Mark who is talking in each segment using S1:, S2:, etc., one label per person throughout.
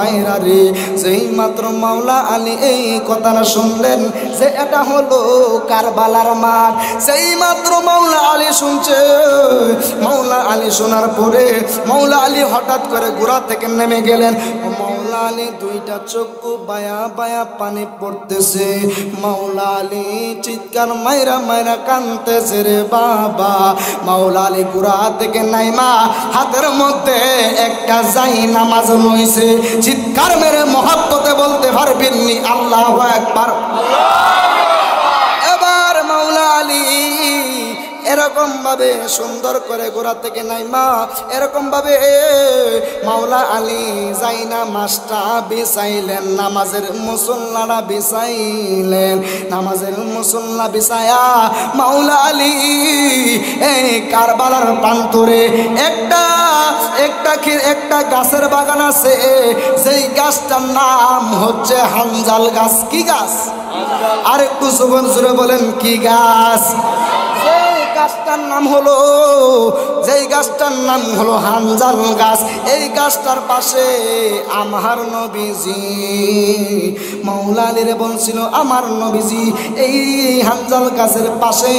S1: ভাইরা রে, যেই মাত্র মাওলা আলী এই কথাটা শুনলেন যে এটা হলো কারবালার মাঠ, সেই মাত্র মাওলা আলী শুনছে। মাওলা আলী শোনার পরে মাওলা আলী হঠাৎ করে ঘোড়া থেকে নেমে গেলেন। মাওলা আলী দুইটা চক্ষু বায়া বায়া পানি পড়তেছে। মাওলা আলী চিৎকার মাইরা মাইরা কাঁদতেছে রে বাবা। মাওলা আলী ঘোড়া থেকে নাইমা হাতের মধ্যে একটা যাই নামাজ লইছে। চিৎকার মেরে মহব্বতে বলতে পারবেননি আল্লাহু আকবার। এবার মাওলা আলী এরকম ভাবে সুন্দর করে ঘোড়া থেকে নাইমা এরকম ভাবে মাওলা আলী যাই না মাসটা বিছাইলেন, নামাজের মুসল্লারা বিছাইলেন। নামাজের মুসল্লা বিছায়া মাওলা আলী এই কারবালার প্রান্তরে একটা গাছের বাগান আছে, সেই গাছটার নাম হচ্ছে হানজাল গাছ। কি গাছ? আর একটু জোরে বলেন কি গাছ? গাছটার নাম হলো হানজাল গাছ। এই গাছটার পাশে আমার নবীজি মাওলা আলীরে বলছিল, আমার নবীজি এই হানজাল গাছের পাশে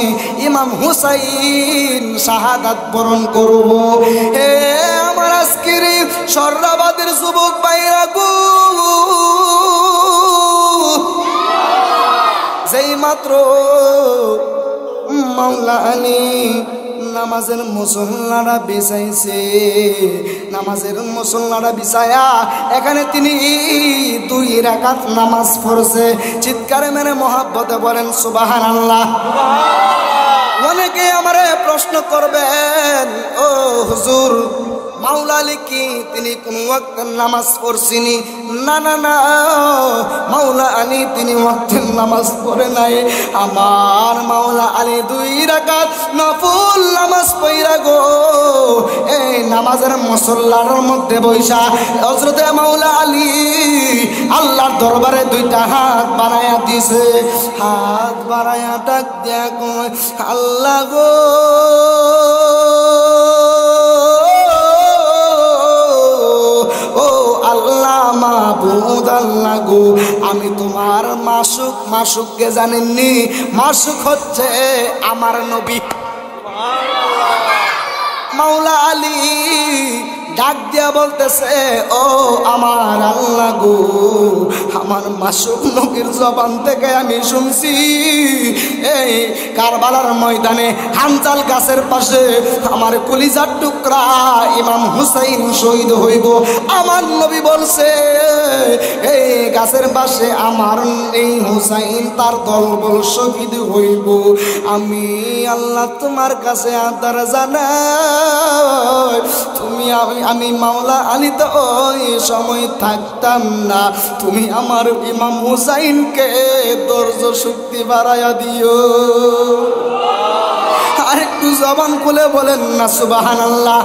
S1: ইমাম হুসাইন শাহাদাত বরণ করব। হে আমার আজকের সর্রাবাদের যুবক ভাইরা গো, যেই মাত্র মাওলা আলী নামাজের মুসল্লারা বিছাইছে, নামাজের মুসল্লারা বিছায়া এখানে তিনি 2 রাকাত নামাজ পড়ছে। চিৎকারে মেরে মহব্বতে বলেন সুবহানাল্লাহ। অনেকে আমারে প্রশ্ন করবেন, ও হুজুর মাওলা আলী কি তিনি কোন ওয়াক্তের নামাজ পড়ছিনি? না না না, মাওলা আলী তিনি ওয়াক্তের নামাজ পড়ে নাই। আমার মাওলা আলী 2 রাকাত নফল নামাজ পড়া গো এই নামাজের মুসল্লার মধ্যে বৈশা হযরতে মাওলা আলী আল্লাহর দরবারে 2টা হাত বাড়ায়া দিছে। হাত বাড়ায়া ডাক দিয়া কয়, আল্লাহ গো মাবুদ আল্লাহ গো, আমি তোমার মাসুককে জানেননি? মাসুক হচ্ছে আমার নবী। মাওলা আলী ডাক দিয়া বলতেছে, ও আমার আল্লাহ গো, আমার মাসুক নবীর জবান থেকে আমি শুনছি এই কারবালার ময়দানে হানজাল গাছের পাশে আমার কলিজার টুকরা ইমাম হুসাইন শহীদ হইব। আমার নবী বলছে এই গাছের পাশে আমার এই হুসাইন তার দলবল শহীদ হইব। আমি আল্লাহ তোমার কাছে আদার জানাই, তুমি আমি মাওলা আলী তো ওই সময় থাকতাম না, তুমি আমার ইমাম হুসাইনকে ধৈর্য শক্তি বাড়াইয়া দিও। আর একটু জবান খুলে বলেন না সুবহানাল্লাহ।